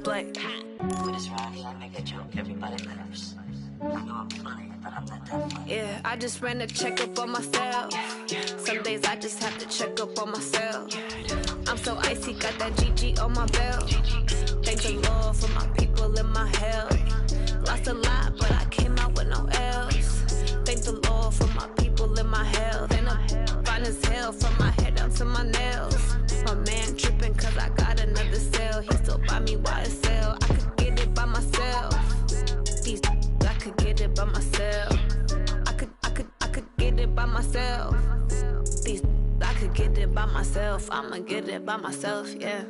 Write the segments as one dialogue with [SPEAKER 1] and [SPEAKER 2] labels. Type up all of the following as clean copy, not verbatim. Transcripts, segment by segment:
[SPEAKER 1] display.
[SPEAKER 2] With this ride here, I make a joke, everybody laughs. I know I'm funny, but I'm not that funny.
[SPEAKER 1] Yeah, I just ran a checkup on myself. Some days I just have to check up on myself. I'm so icy, got that GG on my belt. Thank the Lord for my people and my health. Lost a lot, but I came out with no else. Thank the Lord for my people and my health. And I'm fine as hell from my head down to my nails. My man tripping cause I got another cell. He still buy me YSL. I could get it by myself. These I could get it by myself. I could get it by myself. These I could get it by myself. I'ma get it by myself, yeah.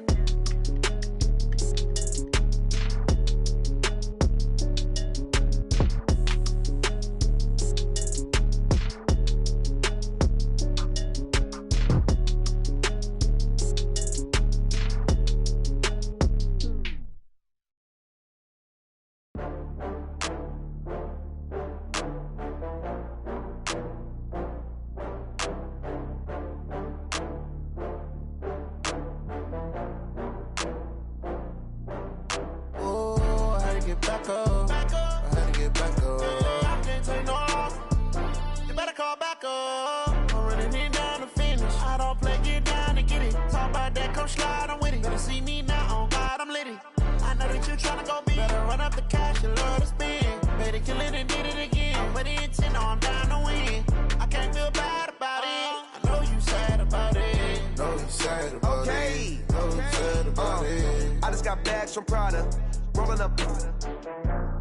[SPEAKER 3] From Prada, rolling up.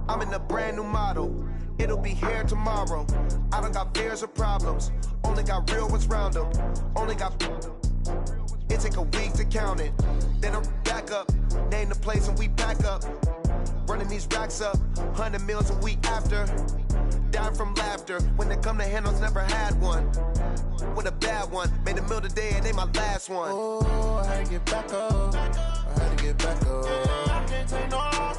[SPEAKER 3] I'm in a brand new model. It'll be here tomorrow. I don't got fears or problems. Only got real ones round them. Only got. It take a week to count it. Then I'm back up. Name the place and we pack up. Running these racks up. 100 meals a week after. Dying from laughter. When it come to handles, never had one. With a bad one. Made a meal today and they my last one.
[SPEAKER 4] Oh, I had to get back up. I had to get back up. I can't take no loss.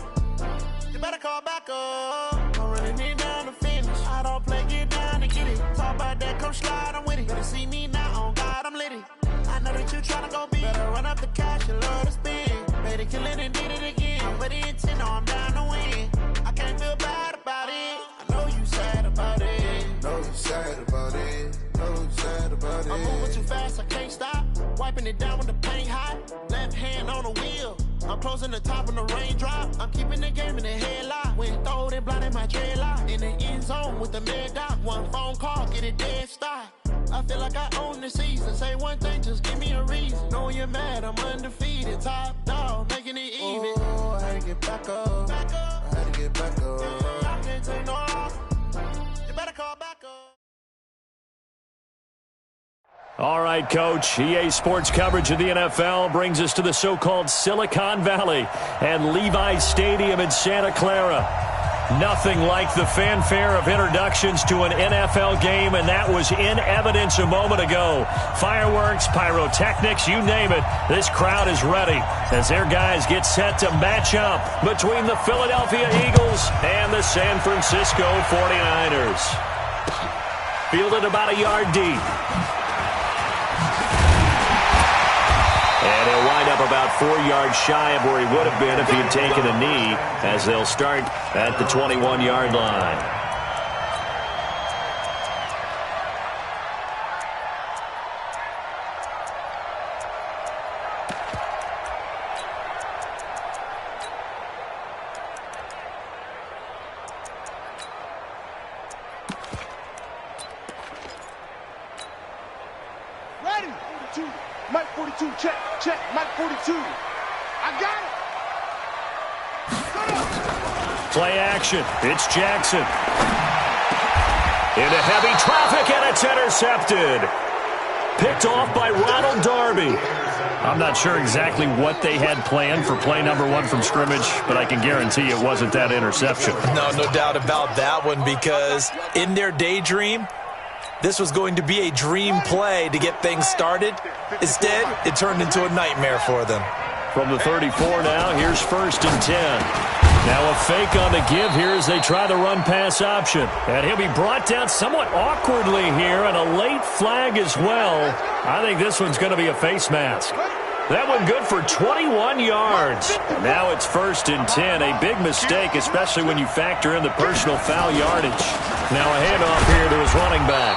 [SPEAKER 4] You better call back up. I'm running it down to finish. I don't play, get down to get it. Talk about that, come slide, I'm with it. Better see me now, on God, I'm litty. I know that you tryna go big. Better run up the cash, you love to spend. Better kill it and did it again. I'm ready intent, no, I'm down to win. I can't feel bad about it. I know you sad about it.
[SPEAKER 5] Know you sad about it. Know you sad about it.
[SPEAKER 4] I'm moving too fast, I can't stop. Wiping it down with the paint hot. Left hand on the wheel. I'm closing the top on the raindrop. I'm keeping the game in the headlock. When throwed and blinded my dreadlock. In the end zone with the mad dot. One phone call, get it dead stop. I feel like I own the season. Say one thing, just give me a reason. Knowing you're mad, I'm undefeated. Top dog, making it even.
[SPEAKER 5] Oh, I had to get back up. I had to get back up.
[SPEAKER 4] I can't take no loss. You better call back up.
[SPEAKER 6] All right, Coach. EA Sports coverage of the NFL brings us to the so-called Silicon Valley and Levi's Stadium in Santa Clara. Nothing like the fanfare of introductions to an NFL game, and that was in evidence a moment ago. Fireworks, pyrotechnics, you name it. This crowd is ready as their guys get set to match up between the Philadelphia Eagles and the San Francisco 49ers. Fielded about a yard deep. And he'll wind up about 4 yards shy of where he would have been if he had taken a knee, as they'll start at the 21-yard line.
[SPEAKER 7] Ready? 42. Mike 42. Check. Check. Mike 42. I got it.
[SPEAKER 6] Play action. It's Jackson. Into heavy traffic, and it's intercepted. Picked off by Ronald Darby. I'm not sure exactly what they had planned for play number 1 from scrimmage, but I can guarantee it wasn't that interception.
[SPEAKER 8] No doubt about that one, because in their daydream, this was going to be a dream play to get things started. Instead, it turned into a nightmare for them.
[SPEAKER 6] From the 34 now, here's 1st and 10. Now a fake on the give here as they try the run-pass option. And he'll be brought down somewhat awkwardly here, and a late flag as well. I think this one's going to be a face mask. That one good for 21 yards. Now it's 1st and 10. A big mistake, especially when you factor in the personal foul yardage. Now a handoff here to his running back.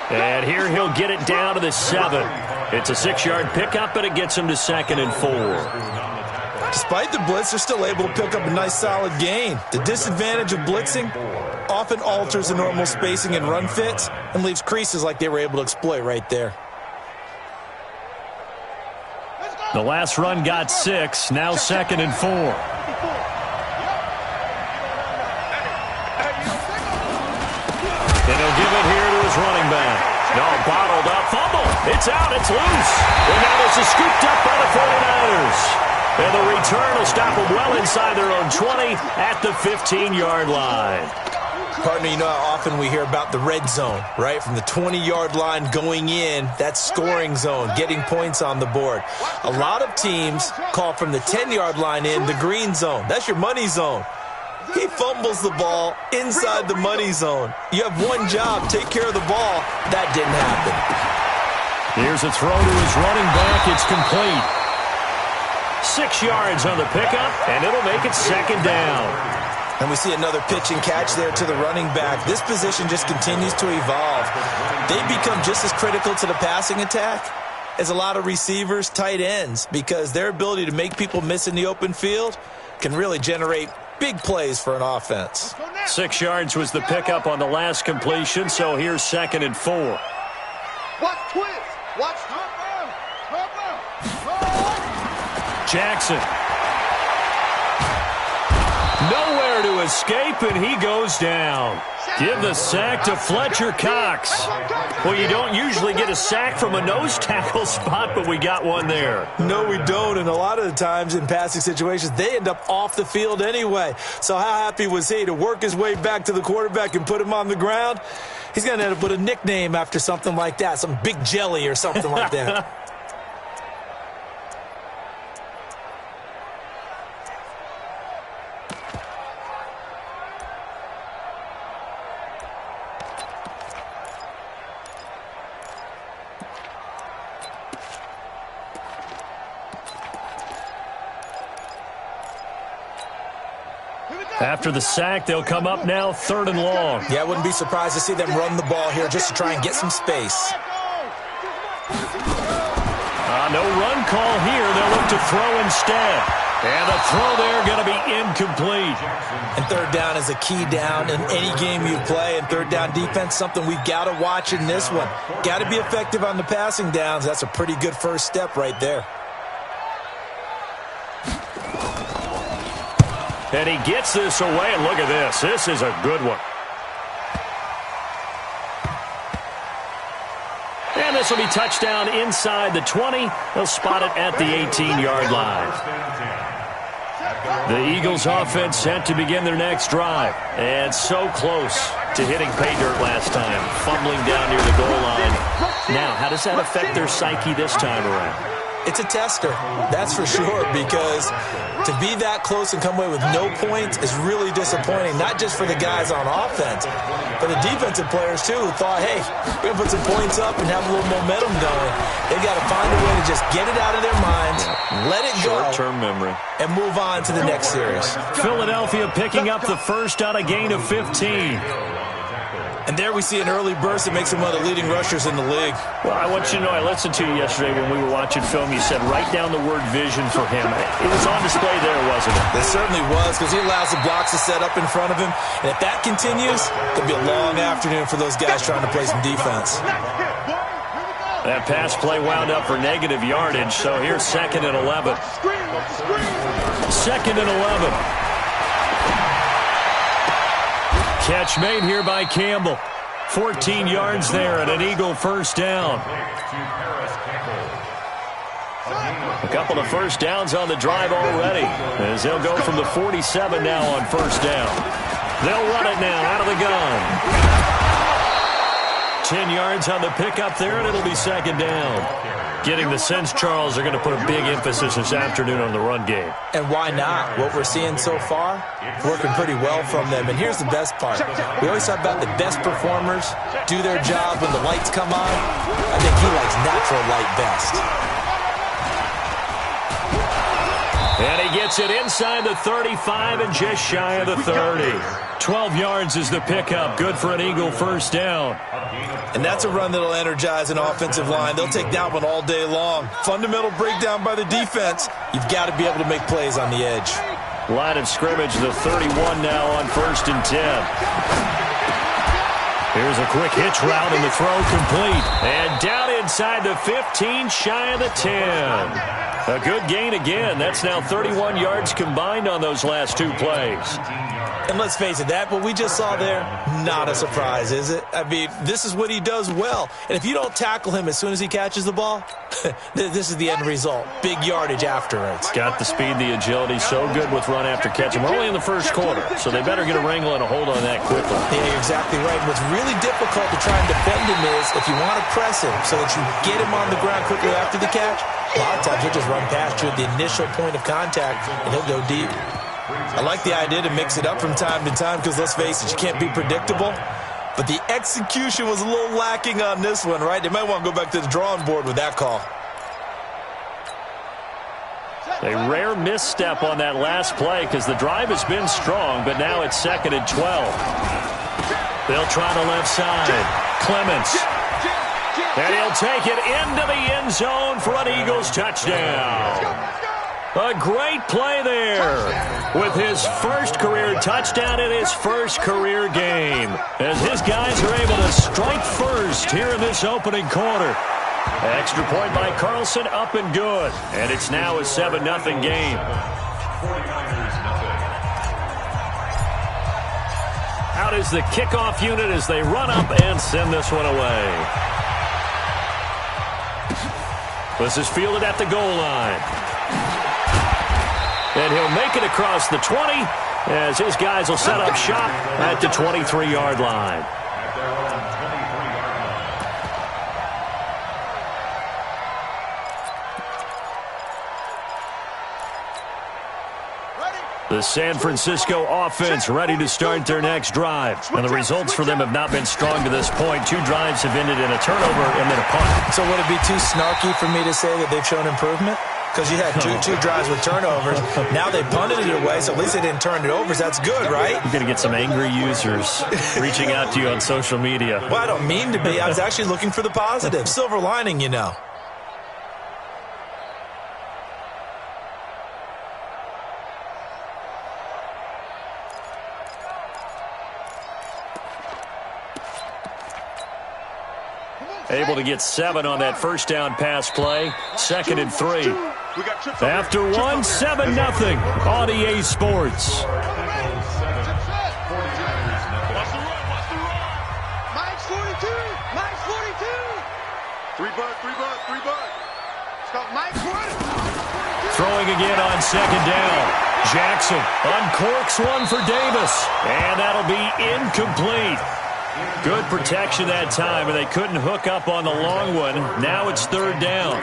[SPEAKER 6] And here he'll get it down to the 7. It's a 6-yard pickup, and it gets him to 2nd and 4.
[SPEAKER 8] Despite the blitz, they're still able to pick up a nice solid gain. The disadvantage of blitzing often alters the normal spacing and run fits and leaves creases like they were able to exploit right there.
[SPEAKER 6] The last run got 6, now 2nd and 4. And he'll give it here to his running back. No, bottled up, fumble. It's out, it's loose. And now this is scooped up by the 49ers. And the return will stop them well inside their own 20 at the 15-yard line.
[SPEAKER 8] Partner, you know how often we hear about the red zone, right? From the 20-yard line going in, that's scoring zone, getting points on the board. A lot of teams call from the 10-yard line in the green zone. That's your money zone. He fumbles the ball inside the money zone. You have one job, take care of the ball. That didn't happen.
[SPEAKER 6] Here's a throw to his running back. It's complete. 6 yards on the pickup, and it'll make it 2nd down.
[SPEAKER 8] And we see another pitch and catch there to the running back. This position just continues to evolve. They become just as critical to the passing attack as a lot of receivers, tight ends, because their ability to make people miss in the open field can really generate big plays for an offense.
[SPEAKER 6] 6 yards was the pickup on the last completion, so here's 2nd and 4.
[SPEAKER 7] Watch twist. Watch.
[SPEAKER 6] Jackson. Nowhere to escape, and he goes down. Give the sack to Fletcher Cox. Well, you don't usually get a sack from a nose tackle spot, but we got one there.
[SPEAKER 8] No, we don't, and a lot of the times in passing situations, they end up off the field anyway. So how happy was he to work his way back to the quarterback and put him on the ground? He's going to end up with a nickname after something like that, some Big Jelly or something like that.
[SPEAKER 6] After the sack, they'll come up now 3rd and long.
[SPEAKER 8] Yeah, I wouldn't be surprised to see them run the ball here just to try and get some space.
[SPEAKER 6] No run call here. They'll look to throw instead. And the throw there going to be incomplete.
[SPEAKER 8] And 3rd down is a key down in any game you play. And 3rd down defense, something we've got to watch in this one. Got to be effective on the passing downs. That's a pretty good first step right there.
[SPEAKER 6] And he gets this away, and look at this. This is a good one. And this will be touchdown inside the 20. They'll spot it at the 18-yard line. The Eagles offense set to begin their next drive. And so close to hitting pay dirt last time, fumbling down near the goal line. Now, how does that affect their psyche this time around?
[SPEAKER 8] It's a tester, that's for sure, because to be that close and come away with no points is really disappointing, not just for the guys on offense, but the defensive players, too, who thought, hey, we're going to put some points up and have a little momentum going. They've got to find a way to just get it out of their minds, let it go,
[SPEAKER 6] short-term memory,
[SPEAKER 8] and move on to the next series.
[SPEAKER 6] Philadelphia picking up the first on a gain of 15.
[SPEAKER 8] And there we see an early burst that makes him one of the leading rushers in the league.
[SPEAKER 6] Well, I want you to know, I listened to you yesterday when we were watching film. You said write down the word vision for him. It was on display there, wasn't it?
[SPEAKER 8] It certainly was, because he allows the blocks to set up in front of him. And if that continues, it'll be a long afternoon for those guys trying to play some defense.
[SPEAKER 6] That pass play wound up for negative yardage, so here's 2nd and 11. 2nd and 11. Catch made here by Campbell. 14 yards there and an Eagle first down. A couple of first downs on the drive already, as they'll go from the 47 now on first down. They'll run it now out of the gun. 10 yards on the pickup there, and it'll be 2nd down. Getting the sense, Charles, they're going to put a big emphasis this afternoon on the run game.
[SPEAKER 8] And why not? What we're seeing so far, working pretty well from them. And here's the best part. We always talk about the best performers do their job when the lights come on. I think he likes natural light best.
[SPEAKER 6] gets it inside the 35 and just shy of the 30. 12 yards is the pickup. Good for an Eagle first down.
[SPEAKER 8] And that's a run that'll energize an offensive line. They'll take that one all day long. Fundamental breakdown by the defense. You've got to be able to make plays on the edge.
[SPEAKER 6] Line of scrimmage, the 31 now on 1st and 10. Here's a quick hitch route and the throw complete. And down inside the 15, shy of the 10. A good gain again. That's now 31 yards combined on those last 2 plays.
[SPEAKER 8] And let's face it, that what we just saw there, not a surprise, is it? I mean, this is what he does well. And if you don't tackle him as soon as he catches the ball, this is the end result. Big yardage afterwards.
[SPEAKER 6] Got the speed, the agility, so good with run after catch. And we're only in the first quarter, so they better get a wrangle and a hold on that quickly.
[SPEAKER 8] Yeah, you're exactly right. What's really difficult to try and defend him is if you want to press him so that you get him on the ground quickly after the catch, a lot of times he'll just run past you at the initial point of contact, and he'll go deep. I like the idea to mix it up from time to time because, let's face it, you can't be predictable. But the execution was a little lacking on this one, right? They might want to go back to the drawing board with that call.
[SPEAKER 6] A rare misstep on that last play because the drive has been strong, but now it's 2nd and 12. They'll try the left side. Clements. And he'll take it into the end zone for an Eagles touchdown. A great play there with his first career touchdown in his first career game as his guys are able to strike first here in this opening quarter. Extra point by Carlson, up and good. And it's now a 7-0 game. Out is the kickoff unit as they run up and send this one away. This is fielded at the goal line. And he'll make it across the 20 as his guys will set up shop at the 23-yard line. The San Francisco offense ready to start their next drive. And the results for them have not been strong to this point. 2 drives have ended in a turnover and then a punt.
[SPEAKER 8] So would it be too snarky for me to say that they've shown improvement? Because you had two drives with turnovers. Now they punted it away, so at least they didn't turn it over. So that's good, right?
[SPEAKER 6] You're going to get some angry users reaching out to you on social media.
[SPEAKER 8] Well, I don't mean to be. I was actually looking for the positive. Silver lining, you know.
[SPEAKER 6] Able to get 7 on that first down pass play. 2nd and 3. After 1, 7-0 on EA Sports.
[SPEAKER 7] Mike's 42. Mike's 42. 3 bucks. Stop Mike 40.
[SPEAKER 6] Throwing again on 2nd down. Jackson uncorks one for Davis. And that'll be incomplete. Good protection that time, and they couldn't hook up on the long one. Now it's 3rd down.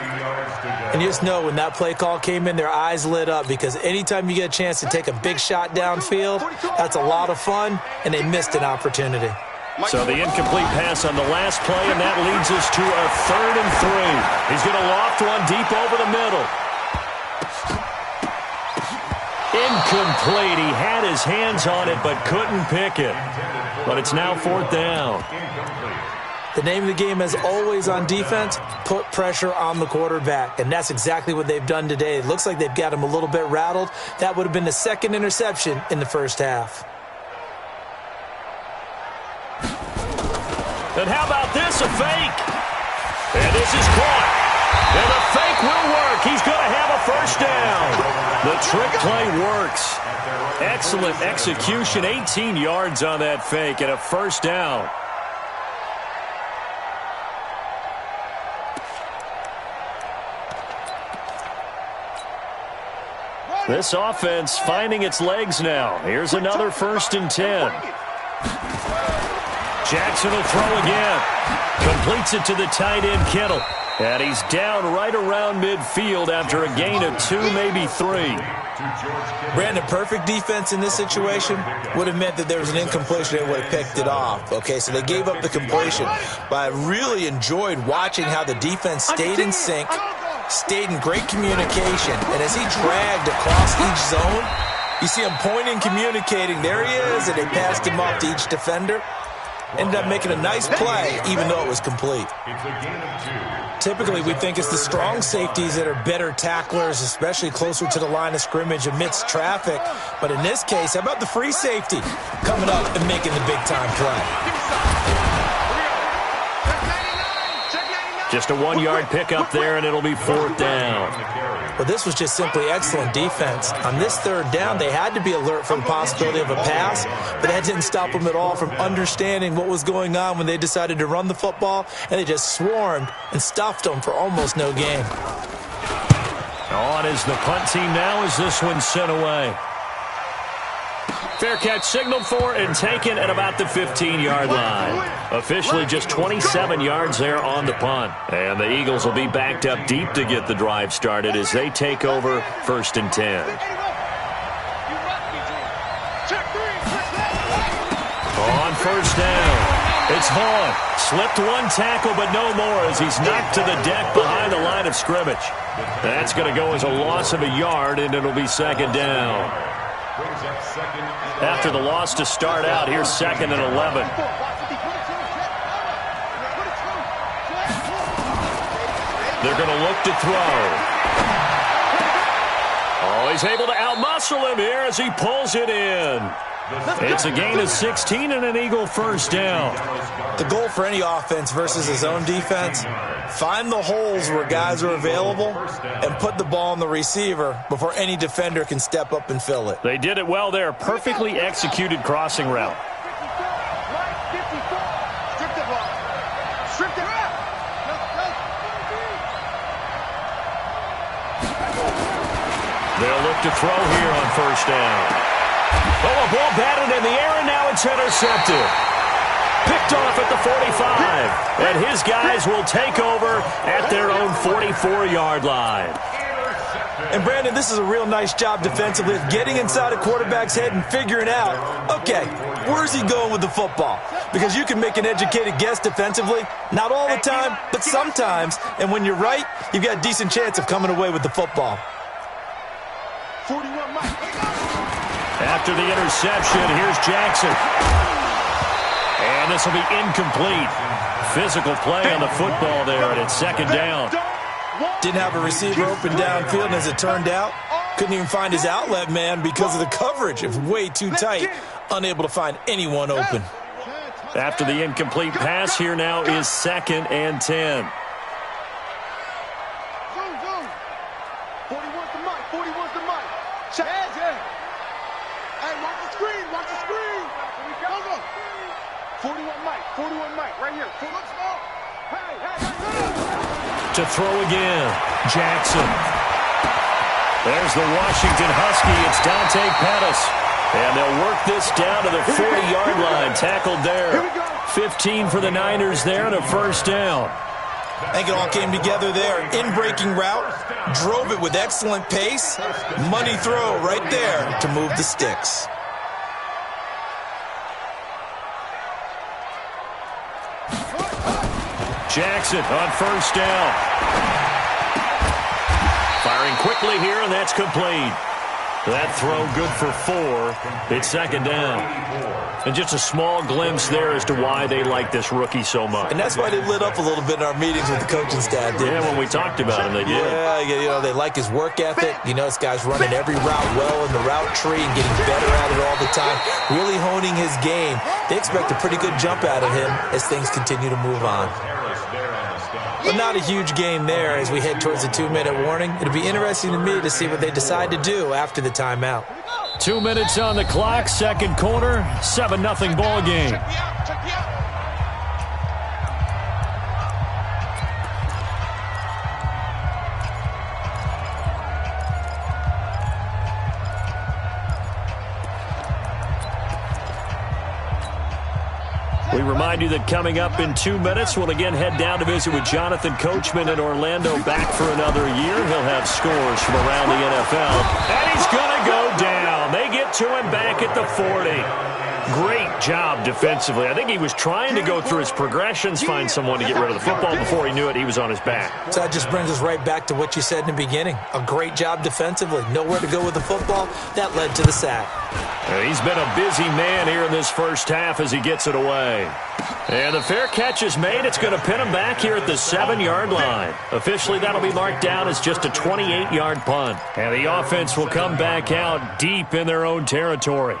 [SPEAKER 8] And you just know when that play call came in, their eyes lit up because anytime you get a chance to take a big shot downfield, that's a lot of fun, and they missed an opportunity.
[SPEAKER 6] So the incomplete pass on the last play, and that leads us to a 3rd and 3. He's going to loft one deep over the middle. Incomplete. He had his hands on it but couldn't pick it. But it's now 4th down.
[SPEAKER 8] The name of the game, as always on defense, put pressure on the quarterback. And that's exactly what they've done today. It looks like they've got him a little bit rattled. That would have been the 2nd interception in the first half.
[SPEAKER 6] And how about this, a fake? And this is caught. And the fake will work. He's going to have a first down. The trick play works. Excellent execution. 18 yards on that fake and a first down. This offense finding its legs now. Here's another 1st and 10. Jackson will throw again. Completes it to the tight end, Kittle. And he's down right around midfield after a gain of 2, maybe 3.
[SPEAKER 8] Brandon, perfect defense in this situation would have meant that there was an incompletion. They would have picked it off. Okay, so they gave up the completion. But I really enjoyed watching how the defense stayed in sync, stayed in great communication. And as he dragged across each zone, you see him pointing, communicating. There he is, and they passed him off to each defender. Ended up making a nice play, even though it was complete. Typically, we think it's the strong safeties that are better tacklers, especially closer to the line of scrimmage amidst traffic. But in this case, how about the free safety coming up and making the big-time play?
[SPEAKER 6] Just a 1-yard pickup there, and it'll be 4th down.
[SPEAKER 8] Well, this was just simply excellent defense. On this 3rd down, they had to be alert for the possibility of a pass, but that didn't stop them at all from understanding what was going on when they decided to run the football, and they just swarmed and stuffed them for almost no gain.
[SPEAKER 6] On is the punt team now as this one's sent away. Fair catch signaled for and taken at about the 15-yard line. Officially just 27 yards there on the punt. And the Eagles will be backed up deep to get the drive started as they take over 1st and 10. On 1st down, it's Vaughn. Slipped one tackle, but no more as he's knocked to the deck behind the line of scrimmage. That's going to go as a loss of a yard, and it'll be 2nd down. After the loss to start out, here's 2nd and 11. They're going to look to throw. Oh, he's able to outmuscle him here as he pulls it in. It's a gain of 16 and an Eagle 1st down.
[SPEAKER 8] The goal for any offense versus his own defense, find the holes where guys are available and put the ball on the receiver before any defender can step up and fill it.
[SPEAKER 6] They did it well there. Perfectly executed crossing route. They'll look to throw here on 1st down. Oh, a ball batted in the air, and now it's intercepted. Picked off at the 45, and his guys will take over at their own 44-yard line.
[SPEAKER 8] And, Brandon, this is a real nice job defensively of getting inside a quarterback's head and figuring out, okay, where's he going with the football? Because you can make an educated guess defensively, not all the time, but sometimes. And when you're right, you've got a decent chance of coming away with the football.
[SPEAKER 6] After the interception, here's Jackson. And this will be incomplete. Physical play on the football there, and it's 2nd down.
[SPEAKER 8] Didn't have a receiver open downfield, and as it turned out, couldn't even find his outlet man because of the coverage. It was way too tight, unable to find anyone open.
[SPEAKER 6] After the incomplete pass, here now is 2nd and 10.
[SPEAKER 7] 41's the mic. 41's the mic. Check. Hey, watch the screen. Watch the screen. Here we go. 41 mic. 41 mic. Right here. Look small. Hey.
[SPEAKER 6] To throw again, Jackson. There's the Washington Husky. It's Dante Pettis. And they'll work this down to the 40-yard line. Tackled there. 15 for the Niners there and a 1st down.
[SPEAKER 8] I think it all came together there. In-breaking route, drove it with excellent pace. Money throw right there to move the sticks.
[SPEAKER 6] Jackson on 1st down. Firing quickly here, and that's complete. That throw good for 4. It's 2nd down. And just a small glimpse there as to why they like this rookie so much.
[SPEAKER 8] And that's why they lit up a little bit in our meetings with the coaching staff, didn't they?
[SPEAKER 6] When we talked about him, they did.
[SPEAKER 8] Yeah, you know, they like his work ethic. You know, this guy's running every route well in the route tree and getting better at it all the time, really honing his game. They expect a pretty good jump out of him as things continue to move on. But not a huge gain there as we head towards the 2-minute warning. It'll be interesting to me to see what they decide to do after the timeout.
[SPEAKER 6] 2 minutes on the clock, 2nd quarter, 7-0 ball game. We remind you that coming up in 2 minutes, we'll again head down to visit with Jonathan Coachman in Orlando, back for another year. He'll have scores from around the NFL. And he's going to go down. They get to him back at the 40. Great job defensively. I think he was trying to go through his progressions, find someone to get rid of the football. Before he knew it, he was on his back.
[SPEAKER 8] So that just brings us right back to what you said in the beginning. A great job defensively. Nowhere to go with the football. That led to the sack.
[SPEAKER 6] He's been a busy man here in this first half as he gets it away. And the fair catch is made. It's going to pin him back here at the 7-yard line. Officially, that'll be marked down as just a 28-yard punt. And the offense will come back out deep in their own territory.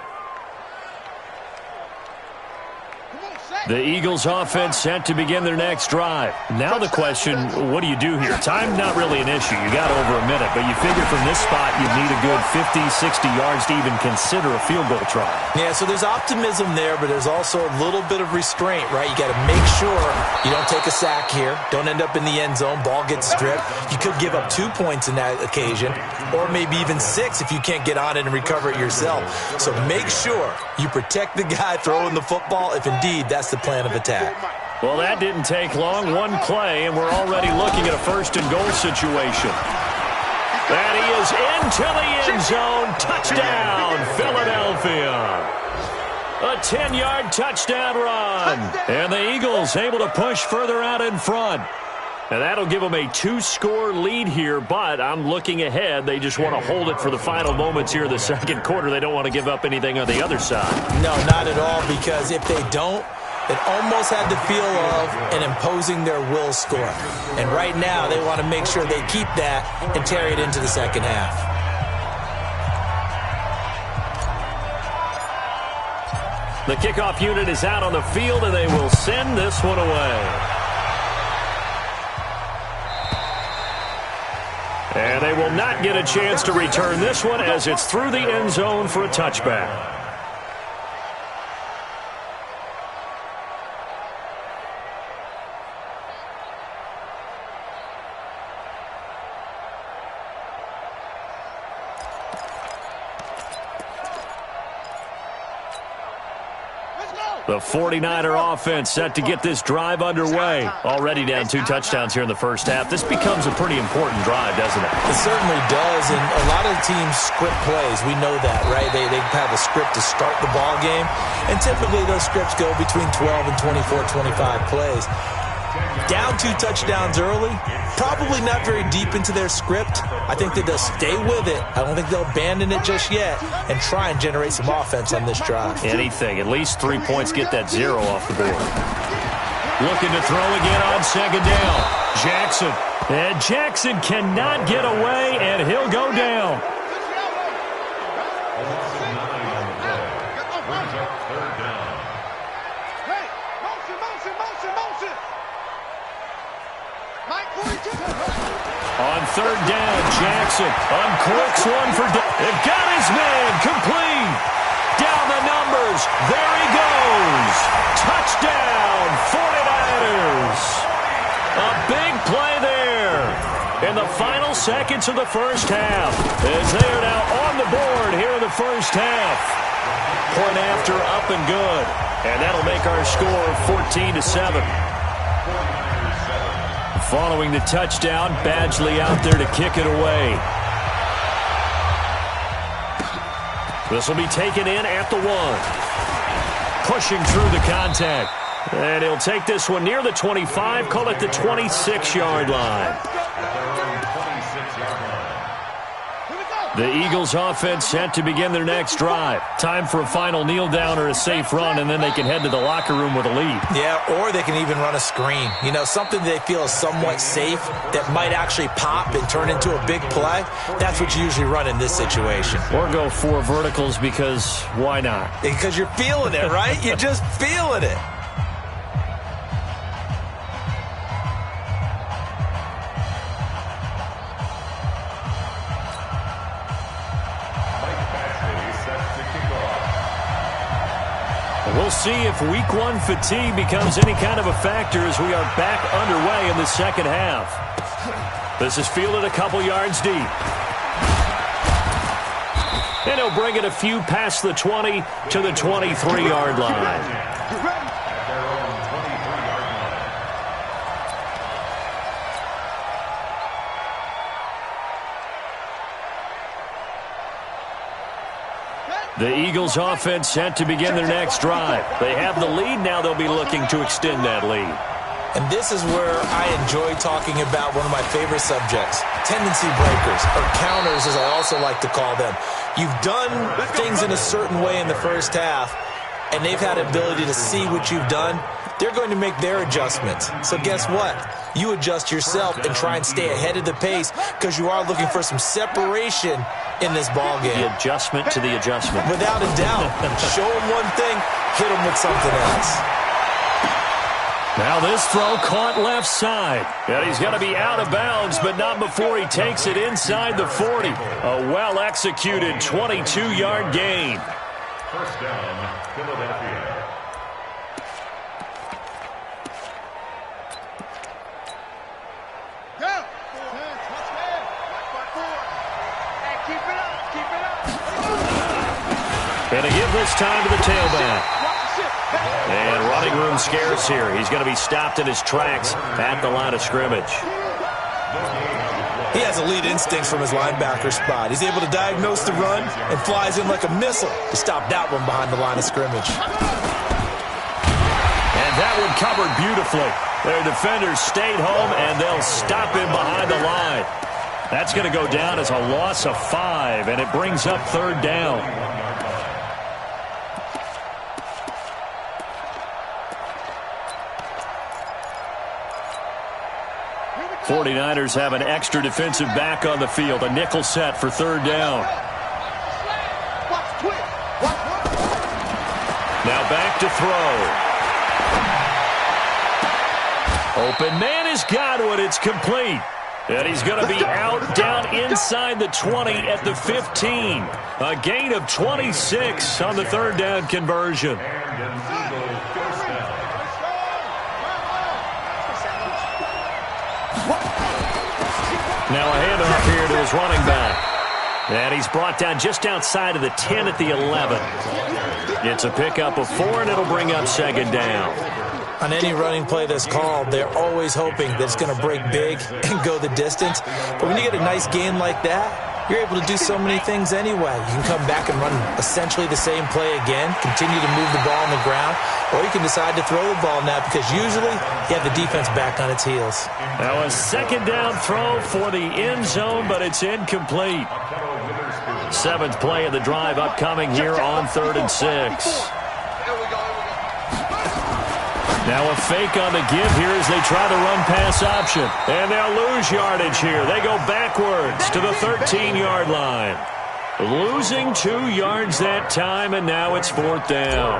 [SPEAKER 6] The Eagles offense set to begin their next drive. Now the question, what do you do here? Time not really an issue. You got over a minute, but you figure from this spot you'd need a good 50, 60 yards to even consider a field goal try.
[SPEAKER 8] Yeah, so there's optimism there, but there's also a little bit of restraint, right? You got to make sure you don't take a sack here. Don't end up in the end zone. Ball gets stripped. You could give up 2 points in that occasion, or maybe even 6 if you can't get on it and recover it yourself. So make sure you protect the guy throwing the football if indeed that's the plan of attack.
[SPEAKER 6] Well, that didn't take long. One play, and we're already looking at a first-and-goal situation. And he is into the end zone. Touchdown, Philadelphia. A 10-yard touchdown run. And the Eagles able to push further out in front. And that'll give them a 2-score lead here, but I'm looking ahead. They just want to hold it for the final moments here in the second quarter. They don't want to give up anything on the other side.
[SPEAKER 8] No, not at all, because if they don't, it almost had the feel of an imposing their will score. And right now, they want to make sure they keep that and carry it into the second half.
[SPEAKER 6] The kickoff unit is out on the field, and they will send this one away. And they will not get a chance to return this one as it's through the end zone for a touchback. The 49er offense set to get this drive underway. Already down 2 touchdowns here in the first half. This becomes a pretty important drive, doesn't it?
[SPEAKER 8] It certainly does, and a lot of teams script plays. We know that, right? They have a script to start the ball game, and typically those scripts go between 12 and 24, 25 plays. Down 2 touchdowns early, probably not very deep into their script. I think that they'll stay with it. I don't think they'll abandon it just yet and try and generate some offense on this drive.
[SPEAKER 6] Anything. At least 3 points, get that 0 off the board. Looking to throw again on second down. Jackson. And Jackson cannot get away, and he'll go down. On third down, Jackson uncorks one for they've got his man complete. Down the numbers. There he goes. Touchdown, 49ers. A big play there in the final seconds of the first half. As they are now on the board here in the first half. Point after up and good. And that'll make our score 14-7. Following the touchdown, Badgley out there to kick it away. This will be taken in at the 1. Pushing through the contact. And he'll take this one near the 25, call it the 26-yard line. The Eagles offense set to begin their next drive. Time for a final kneel down or a safe run, and then they can head to the locker room with a lead.
[SPEAKER 8] Yeah, or they can even run a screen. You know, something they feel is somewhat safe that might actually pop and turn into a big play. That's what you usually run in this situation.
[SPEAKER 6] Or go 4 verticals because why not?
[SPEAKER 8] Because you're feeling it, right? You're just feeling it.
[SPEAKER 6] We'll see if week 1 fatigue becomes any kind of a factor as we are back underway in the second half. This is fielded a couple yards deep. And he'll bring it a few past the 20 to the 23-yard line. The Eagles offense set to begin their next drive. They have the lead. Now they'll be looking to extend that lead.
[SPEAKER 8] And this is where I enjoy talking about one of my favorite subjects, tendency breakers, or counters as I also like to call them. You've done things in a certain way in the first half, and they've had the ability to see what you've done. They're going to make their adjustments. So guess what? You adjust yourself and try and stay ahead of the pace because you are looking for some separation in this ball game.
[SPEAKER 6] The adjustment to the adjustment.
[SPEAKER 8] Without a doubt. Show them one thing, hit them with something else.
[SPEAKER 6] Now this throw caught left side. And he's going to be out of bounds, but not before he takes it inside the 40. A well-executed 22-yard gain.
[SPEAKER 9] First down, Philadelphia.
[SPEAKER 6] And a give this time to the tailback. And running room scarce here. He's going to be stopped in his tracks at the line of scrimmage.
[SPEAKER 8] He has elite instincts from his linebacker spot. He's able to diagnose the run and flies in like a missile to stop that one behind the line of scrimmage.
[SPEAKER 6] And that one covered beautifully. Their defenders stayed home, and they'll stop him behind the line. That's going to go down as a loss of 5, and it brings up third down. 49ers have an extra defensive back on the field. A nickel set for third down. Now back to throw. Open man has got it. It's complete. And he's going to be out down inside the 20 at the 15. A gain of 26 on the third down conversion. Now a handoff here to his running back. And he's brought down just outside of the 10 at the 11. It's a pickup of 4, and it'll bring up second down.
[SPEAKER 8] On any running play that's called, they're always hoping that it's going to break big and go the distance. But when you get a nice gain like that, you're able to do so many things anyway. You can come back and run essentially the same play again, continue to move the ball on the ground, or you can decide to throw the ball now because usually you have the defense back on its heels.
[SPEAKER 6] Now a second down throw for the end zone, but it's incomplete. 7th play of the drive upcoming here on 3rd and 6. Now a fake on the give here as they try the run-pass option. And they'll lose yardage here. They go backwards to the 13-yard line. Losing 2 yards that time, and now it's 4th down.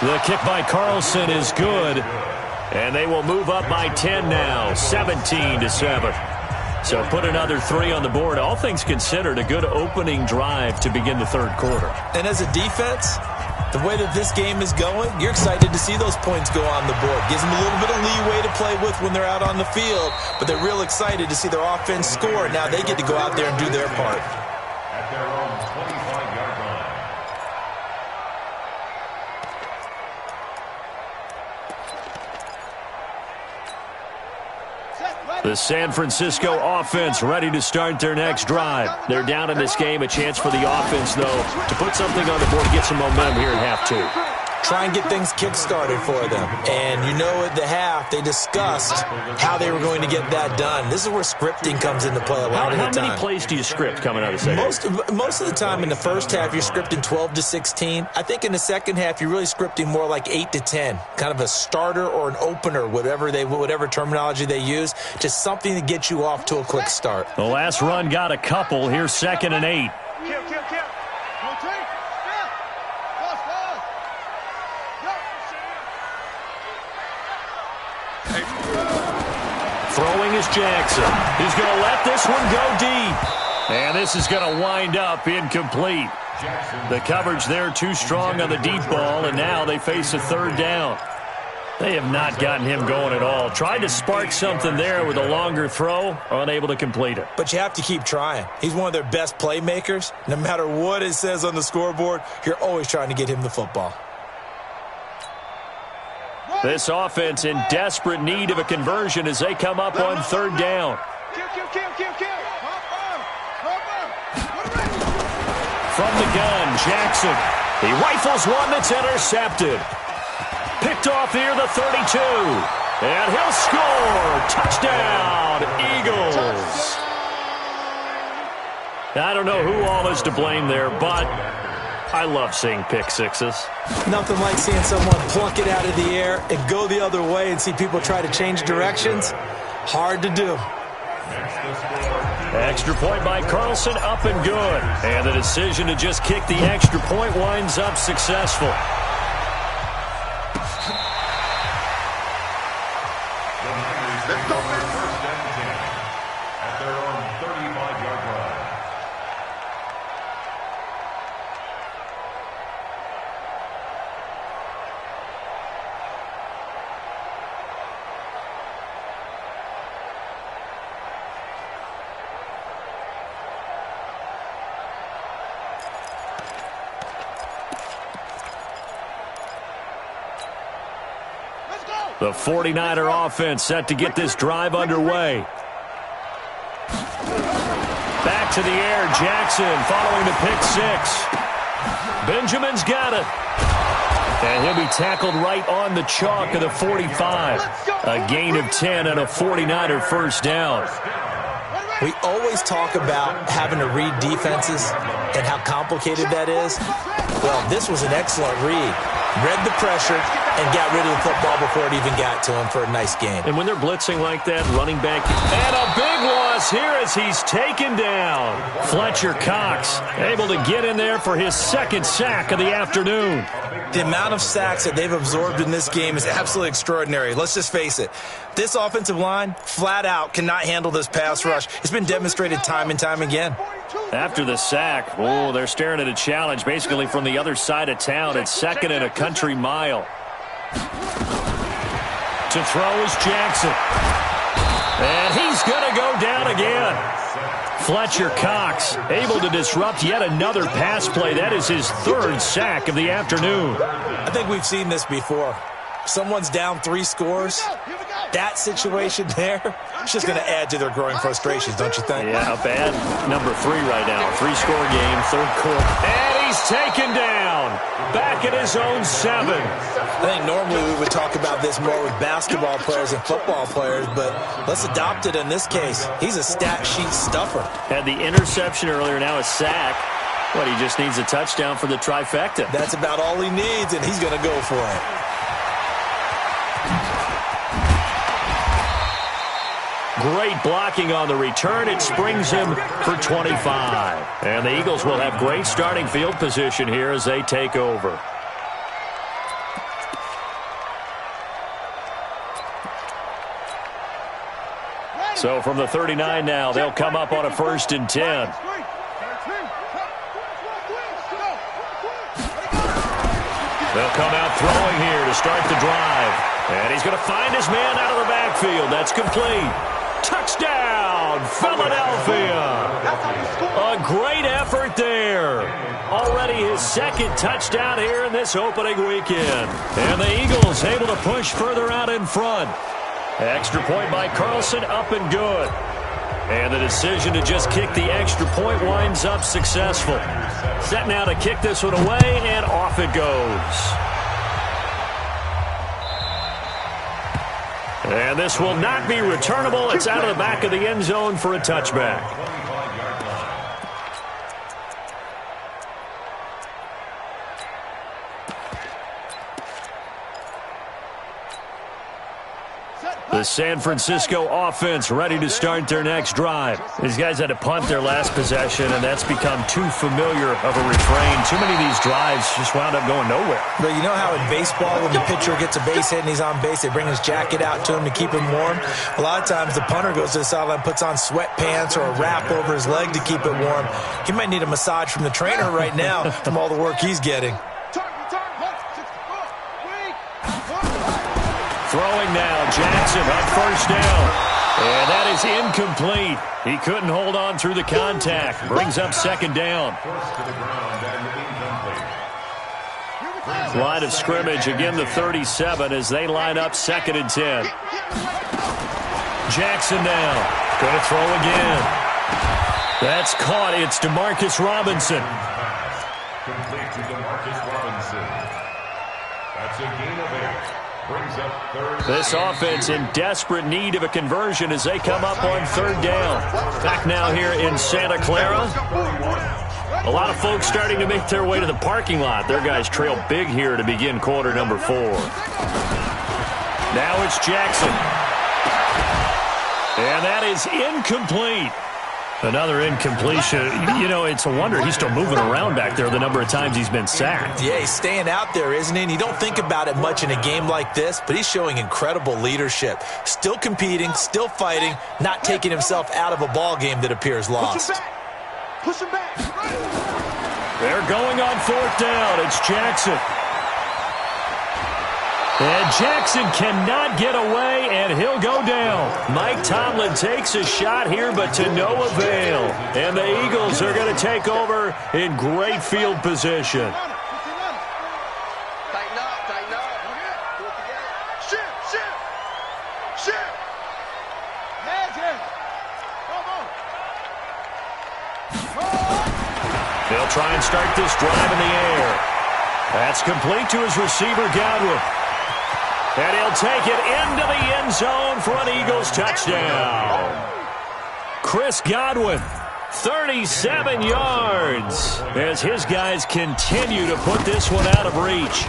[SPEAKER 6] The kick by Carlson is good. And they will move up by 10 now, 17-7. So put another 3 on the board. All things considered, a good opening drive to begin the third quarter.
[SPEAKER 8] And as a defense, the way that this game is going, you're excited to see those points go on the board. Gives them a little bit of leeway to play with when they're out on the field, but they're real excited to see their offense score. Now they get to go out there and do their part.
[SPEAKER 9] At their own 25-yard line.
[SPEAKER 6] The San Francisco offense ready to start their next drive. They're down in this game. A chance for the offense, though, to put something on the board, get some momentum here at half 2.
[SPEAKER 8] Try and get things kick-started for them. And you know at the half, they discussed how they were going to get that done. This is where scripting comes into play a lot of the time.
[SPEAKER 6] How many plays do you script coming out of the second half?
[SPEAKER 8] Most of the time in the first half, you're scripting 12 to 16. I think in the second half, you're really scripting more like 8 to 10. Kind of a starter or an opener, whatever terminology they use. Just something to get you off to a quick start.
[SPEAKER 6] The last run got a couple. Here's 2nd and 8. Throwing is Jackson. He's going to let this one go deep. And this is going to wind up incomplete. The coverage there too strong on the deep ball, and now they face a third down. They have not gotten him going at all. Tried to spark something there with a longer throw, unable to complete it.
[SPEAKER 8] But you have to keep trying. He's one of their best playmakers. No matter what it says on the scoreboard, you're always trying to get him the football.
[SPEAKER 6] This offense in desperate need of a conversion as they come up on third down. From the gun, Jackson. He rifles one that's intercepted. Picked off near the 32. And he'll score. Touchdown, Eagles. I don't know who all is to blame there, but I love seeing pick sixes.
[SPEAKER 8] Nothing like seeing someone pluck it out of the air and go the other way and see people try to change directions. Hard to do.
[SPEAKER 6] Extra point by Carlson, up and good. And the decision to just kick the extra point winds up successful. The 49er offense set to get this drive underway. Back to the air, Jackson following the pick six. Benjamin's got it. And he'll be tackled right on the chalk of the 45. A gain of 10 and a 49er first down.
[SPEAKER 8] We always talk about having to read defenses and how complicated that is. Well, this was an excellent read. Read the pressure and got rid of the football before it even got to him for a nice game.
[SPEAKER 6] And when they're blitzing like that, running back, and a big loss here as he's taken down. Fletcher Cox able to get in there for his second sack of the afternoon.
[SPEAKER 8] The amount of sacks that they've absorbed in this game is absolutely extraordinary. Let's just face it. This offensive line, flat out, cannot handle this pass rush. It's been demonstrated time and time again.
[SPEAKER 6] After the sack, oh, they're staring at a challenge basically from the other side of town. It's second and a country mile. To throw is Jackson. And he's going to go down again. Fletcher Cox able to disrupt yet another pass play. That is his third sack of the afternoon.
[SPEAKER 8] I think we've seen this before. Someone's down 3 scores. That situation there, it's just going to add to their growing frustrations, don't you think?
[SPEAKER 6] Yeah, bad number 3 right now. 3-score game, third quarter. And he's taken down. Back at his own 7.
[SPEAKER 8] I think normally we would talk about this more with basketball players and football players, but let's adopt it in this case. He's a stat sheet stuffer.
[SPEAKER 6] Had the interception earlier, now a sack. What, he just needs a touchdown for the trifecta.
[SPEAKER 8] That's about all he needs, and he's going to go for it.
[SPEAKER 6] Great blocking on the return. It springs him for 25. And the Eagles will have great starting field position here as they take over. So from the 39 now, they'll come up on a 1st and 10. They'll come out throwing here to start the drive. And he's going to find his man out of the backfield. That's complete. Touchdown, Philadelphia. A great effort there. Already his second touchdown here in this opening weekend. And the Eagles able to push further out in front. Extra point by Carlson, up and good. And the decision to just kick the extra point winds up successful. Set now to kick this one away, and off it goes. And this will not be returnable. It's out of the back of the end zone for a touchback. The San Francisco offense ready to start their next drive. These guys had to punt their last possession, and that's become too familiar of a refrain. Too many of these drives just wound up going nowhere.
[SPEAKER 8] But you know how in baseball, when the pitcher gets a base hit and he's on base, they bring his jacket out to him to keep him warm? A lot of times the punter goes to the sideline, puts on sweatpants or a wrap over his leg to keep it warm. He might need a massage from the trainer right now from all the work he's getting.
[SPEAKER 6] Throwing now, Jackson on 1st down. And that is incomplete. He couldn't hold on through the contact. Brings up 2nd down. Line of scrimmage, again the 37 as they line up 2nd and 10. Jackson now. Going to throw again. That's caught. It's Demarcus Robinson.
[SPEAKER 9] Complete to Demarcus Robinson. That's a gain of 8. Brings up third.
[SPEAKER 6] This offense in desperate need of a conversion as they come up on third down. Back now here in Santa Clara. A lot of folks starting to make their way to the parking lot. Their guys trail big here to begin quarter number 4. Now it's Jackson. And that is incomplete. Another incompletion. You know, it's a wonder he's still moving around back there the number of times he's been sacked.
[SPEAKER 8] Yeah, he's staying out there, isn't he? And you don't think about it much in a game like this, but he's showing incredible leadership. Still competing, still fighting, not taking himself out of a ball game that appears lost.
[SPEAKER 7] Push him back.
[SPEAKER 6] They're going on fourth down. It's Jackson. And Jackson cannot get away, and he'll go down. Mike Tomlin takes a shot here, but to no avail. And the Eagles are going to take over in great field position.
[SPEAKER 7] Tighten up, tighten up. Do it together. Shift. Heads in. Come on.
[SPEAKER 6] They'll try and start this drive in the air. That's complete to his receiver, Godwin. And he'll take it into the end zone for an Eagles touchdown. Chris Godwin, 37 yards, as his guys continue to put this one out of reach.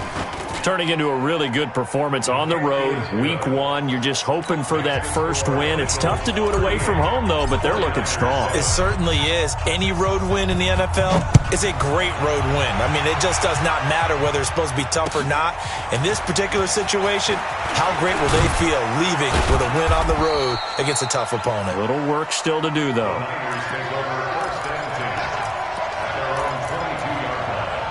[SPEAKER 6] Turning into a really good performance on the road. Week 1, you're just hoping for that first win. It's tough to do it away from home, though, but they're looking strong.
[SPEAKER 8] It certainly is. Any road win in the NFL is a great road win. I mean, it just does not matter whether it's supposed to be tough or not. In this particular situation, how great will they feel leaving with a win on the road against a tough opponent?
[SPEAKER 6] A little work still to do, though.
[SPEAKER 9] Niners take over first and 10 at their own 22-yard line.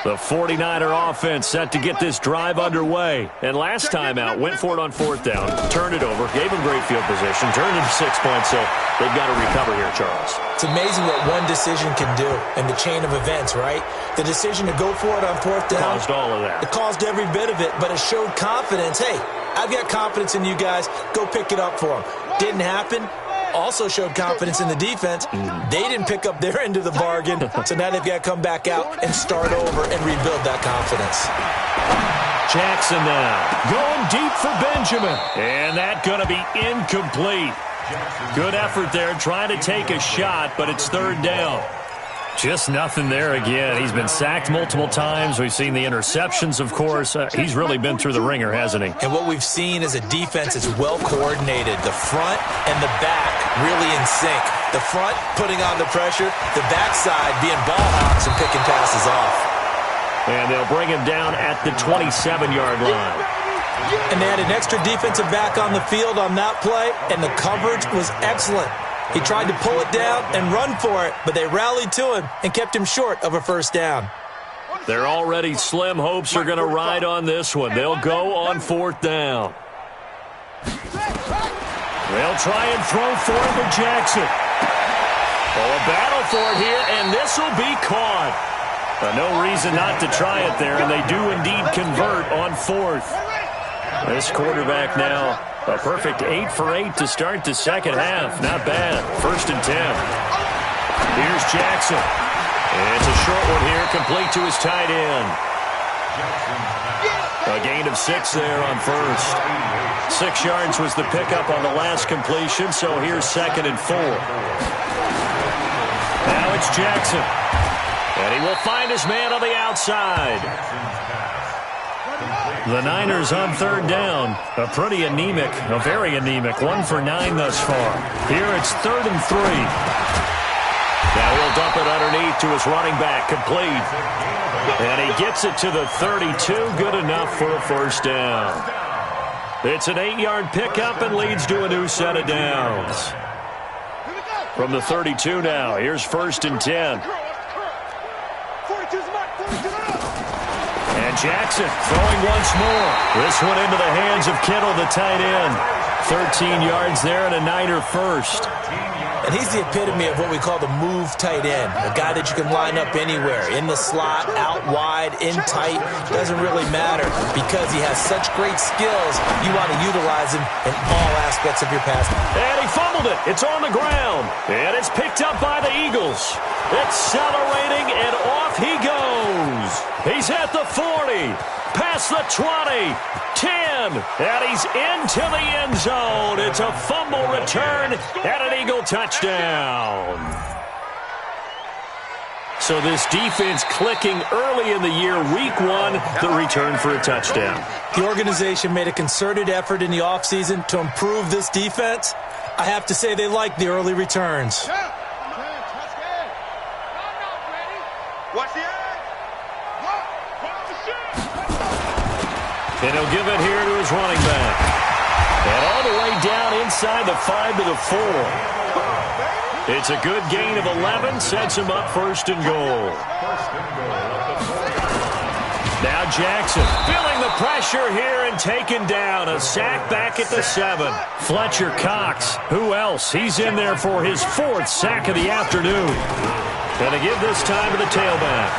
[SPEAKER 6] The 49er offense set to get this drive underway. And last time out, went for it on fourth down, turned it over, gave them great field position, turned into 6 points, so they've got to recover here, Charles.
[SPEAKER 8] It's amazing what one decision can do in the chain of events, right? The decision to go for it on fourth down.
[SPEAKER 6] Caused all of that.
[SPEAKER 8] It caused every bit of it, but it showed confidence. Hey, I've got confidence in you guys. Go pick it up for them. Didn't happen. Also showed confidence in the defense. They didn't pick up their end of the bargain, so now they've got to come back out and start over and rebuild that confidence.
[SPEAKER 6] Jackson now going deep for Benjamin, and that's going to be incomplete. Good effort there trying to take a shot, but it's third down. Just nothing there again. He's been sacked multiple times. We've seen the interceptions, of course. He's really been through the ringer, hasn't he?
[SPEAKER 8] And what we've seen is a defense that's well coordinated. The front and the back really in sync. The front putting on the pressure, the backside being ball hawks and picking passes off.
[SPEAKER 6] And they'll bring him down at the 27-yard line.
[SPEAKER 8] And they had an extra defensive back on the field on that play, and the coverage was excellent. He tried to pull it down and run for it, but they rallied to him and kept him short of a first down.
[SPEAKER 6] Their already slim hopes are going to ride on this one. They'll go on fourth down. They'll try and throw for it to Jackson. Oh, a battle for it here, and this will be caught. No reason not to try it there, and they do indeed convert on fourth. This quarterback now, a perfect 8 for 8 to start the second half. Not bad. First and 10. Here's Jackson. And it's a short one here, complete to his tight end. A gain of 6 there on first. 6 yards was the pickup on the last completion, so here's second and 4. Now it's Jackson. And he will find his man on the outside. The Niners on third down. A pretty anemic, a very anemic. 1 for 9 thus far. Here it's third and 3. Now he'll dump it underneath to his running back, complete. And he gets it to the 32, good enough for a first down. It's an 8-yard pickup and leads to a new set of downs. From the 32 now, here's first and 10. And Jackson throwing once more. This one into the hands of Kittle, the tight end. 13 yards there and a Niner first.
[SPEAKER 8] And he's the epitome of what we call the move tight end, a guy that you can line up anywhere, in the slot, out wide, in tight, doesn't really matter because he has such great skills. You want to utilize him in all aspects of your pass.
[SPEAKER 6] And he fumbled it. It's on the ground. And it's picked up by the Eagles. Accelerating, and off he goes. He's at the 40, past the 20, 10, and he's into the end zone. It's a fumble return and an Eagle touchdown. So this defense clicking early in the year, week 1, the return for a touchdown.
[SPEAKER 8] The organization made a concerted effort in the offseason to improve this defense. I have to say they like the early returns.
[SPEAKER 6] And he'll give it here to his running back. And all the way down inside the 5 to the 4. It's a good gain of 11, sets him up 1st and goal. Now Jackson feeling the pressure here and taken down. A sack back at the 7. Fletcher Cox, who else? He's in there for his 4th sack of the afternoon. Going to give this time to the tailback.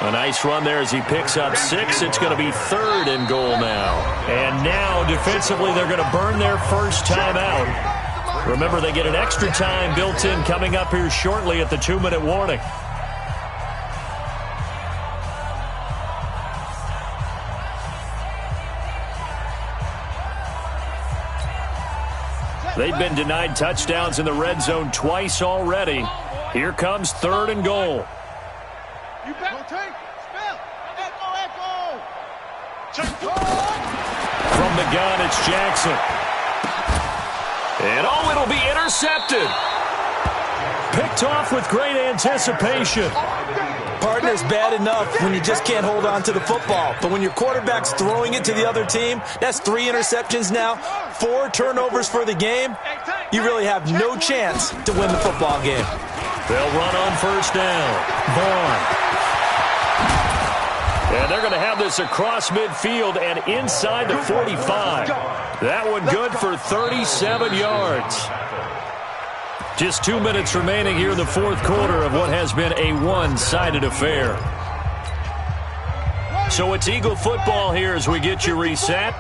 [SPEAKER 6] A nice run there as he picks up 6. It's going to be 3rd and goal now. And now, defensively, they're going to burn their first time out. Remember, they get an extra time built in coming up here shortly at the 2-minute warning. They've been denied touchdowns in the red zone twice already. Here comes 3rd and goal.
[SPEAKER 7] You better take. Spell. Echo.
[SPEAKER 6] From the gun, it's Jackson. And oh, it'll be intercepted. Picked off with great anticipation.
[SPEAKER 8] Partner's bad enough when you just can't hold on to the football. But when your quarterback's throwing it to the other team, that's 3 interceptions now, 4 turnovers for the game. You really have no chance to win the football game.
[SPEAKER 6] They'll run on 1st down. Vaughn. And they're going to have this across midfield and inside the 45. That one good for 37 yards. Just 2 minutes remaining here in the 4th quarter of what has been a one-sided affair. So it's Eagle football here as we get you reset.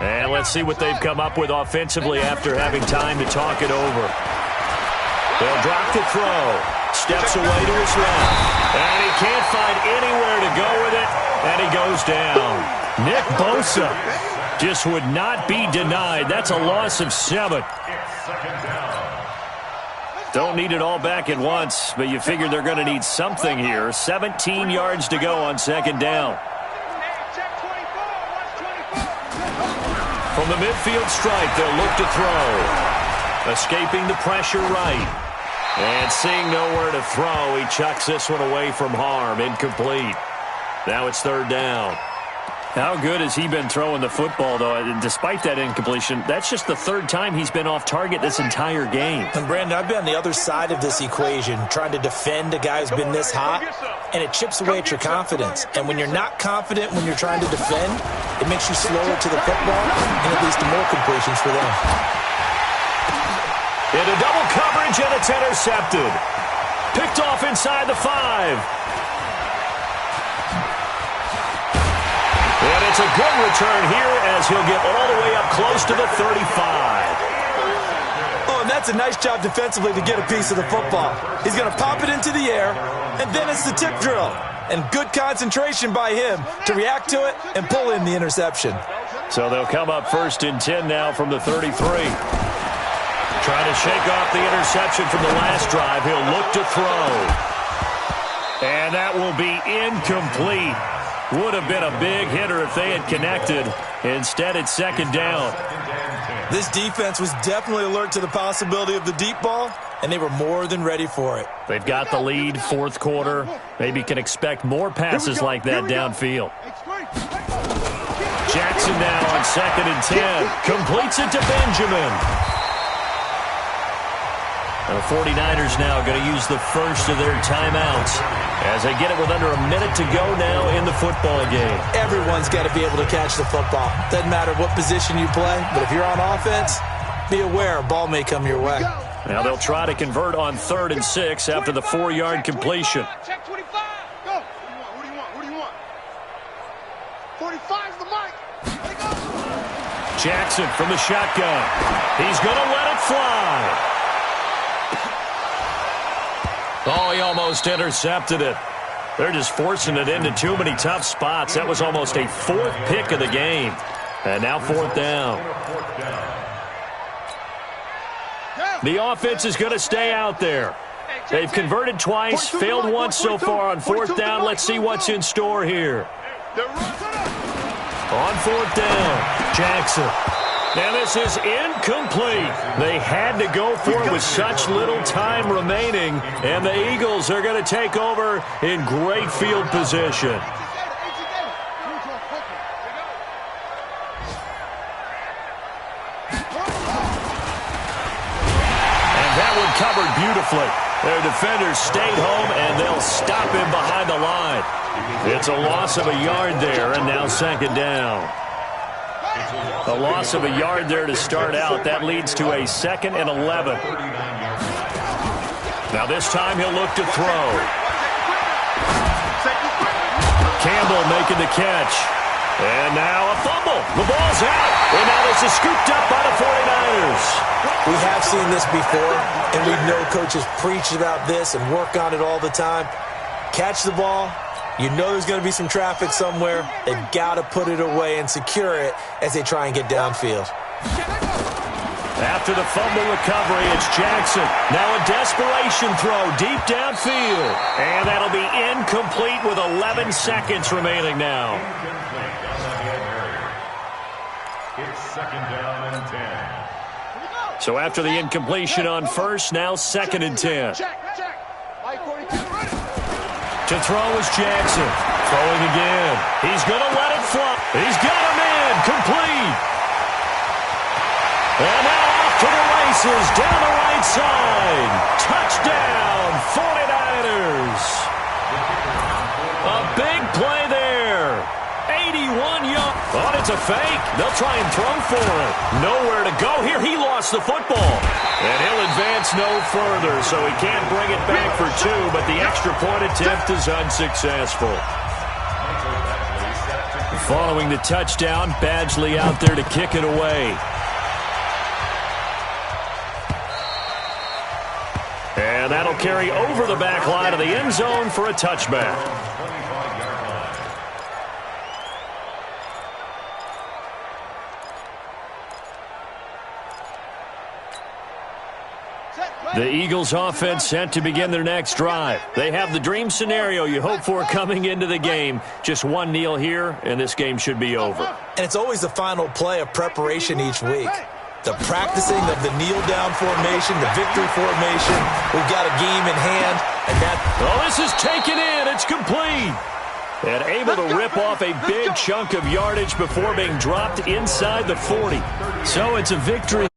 [SPEAKER 6] And let's see what they've come up with offensively after having time to talk it over. They'll drop the throw. Steps away to his left. And he can't find anywhere to go with it. And he goes down. Nick Bosa just would not be denied. That's a loss of 7. Don't need it all back at once, but you figure they're going to need something here. 17 yards to go on 2nd down. From the midfield stripe, they'll look to throw. Escaping the pressure right. And seeing nowhere to throw, he chucks this one away from harm. Incomplete. Now it's 3rd down. How good has he been throwing the football, though? Despite that incompletion, that's just the 3rd time he's been off target this entire game.
[SPEAKER 8] And, Brandon, I've been on the other side of this equation, trying to defend a guy who's been this hot, and it chips away at your confidence. And when you're not confident when you're trying to defend, it makes you slower to the football, and it leads to more completions for them.
[SPEAKER 6] Into double coverage, and it's intercepted. Picked off inside the 5. And it's a good return here as he'll get all the way up close to the 35.
[SPEAKER 8] Oh, and that's a nice job defensively to get a piece of the football. He's going to pop it into the air, and then it's the tip drill. And good concentration by him to react to it and pull in the interception.
[SPEAKER 6] So they'll come up 1st and 10 now from the 33. Trying to shake off the interception from the last drive. He'll look to throw. And that will be incomplete. Would have been a big hitter if they had connected. Instead, it's 2nd down.
[SPEAKER 8] This defense was definitely alert to the possibility of the deep ball, and they were more than ready for it.
[SPEAKER 6] They've got the lead, 4th quarter. Maybe can expect more passes like that downfield. Jackson now on 2nd and 10. Completes it to Benjamin. The 49ers now going to use the first of their timeouts as they get it with under a minute to go now in the football game.
[SPEAKER 8] Everyone's got to be able to catch the football. Doesn't matter what position you play, but if you're on offense, be aware, a ball may come your way.
[SPEAKER 6] Now they'll try to convert on 3rd and 6 after the 4-yard completion.
[SPEAKER 7] Check 25. Go. Who do you want? 45's the mic. There you go.
[SPEAKER 6] Jackson from the shotgun. He's going to let it fly. Oh, he almost intercepted it. They're just forcing it into too many tough spots. That was almost a 4th pick of the game. And now 4th down. The offense is going to stay out there. They've converted twice, failed once so far on 4th down. Let's see what's in store here. On 4th down, Jackson. Now this is incomplete. They had to go for it with such little time remaining, and the Eagles are going to take over in great field position. Covered beautifully. Their defenders stayed home, and they'll stop him behind the line. It's a loss of a yard there, and now 2nd down. A loss of a yard there to start out. That leads to a 2nd and 11. Now this time he'll look to throw. Campbell making the catch. And now a fumble. The ball's out. And now this is scooped up by the 49ers.
[SPEAKER 8] We have seen this before, and we know coaches preach about this and work on it all the time. Catch the ball. You know there's going to be some traffic somewhere. They've got to put it away and secure it as they try and get downfield.
[SPEAKER 6] After the fumble recovery, it's Jackson. Now a desperation throw deep downfield. And that'll be incomplete with 11 seconds remaining now.
[SPEAKER 9] It's 2nd down and 10.
[SPEAKER 6] So after the incompletion on 1st, now 2nd and 10. To throw is Jackson. Throwing again. He's going to let it fly. He's got him in. Complete. And now off to the races down the right side. Touchdown, 49ers. A big play there. 81 yards. Oh, it's a fake. They'll try and throw for it. Nowhere to go here. He lost the football. And he'll advance no further, so he can't bring it back for 2, but the extra point attempt is unsuccessful. Following the touchdown, Badgley out there to kick it away. And that'll carry over the back line of the end zone for a touchback. The Eagles offense set to begin their next drive. They have the dream scenario you hope for coming into the game. Just one kneel here, and this game should be over.
[SPEAKER 8] And it's always the final play of preparation each week. The practicing of the kneel-down formation, the victory formation. We've got a game in hand, and that...
[SPEAKER 6] Oh, this is taken in. It's complete. And able to rip off a big chunk of yardage before being dropped inside the 40. So it's a victory.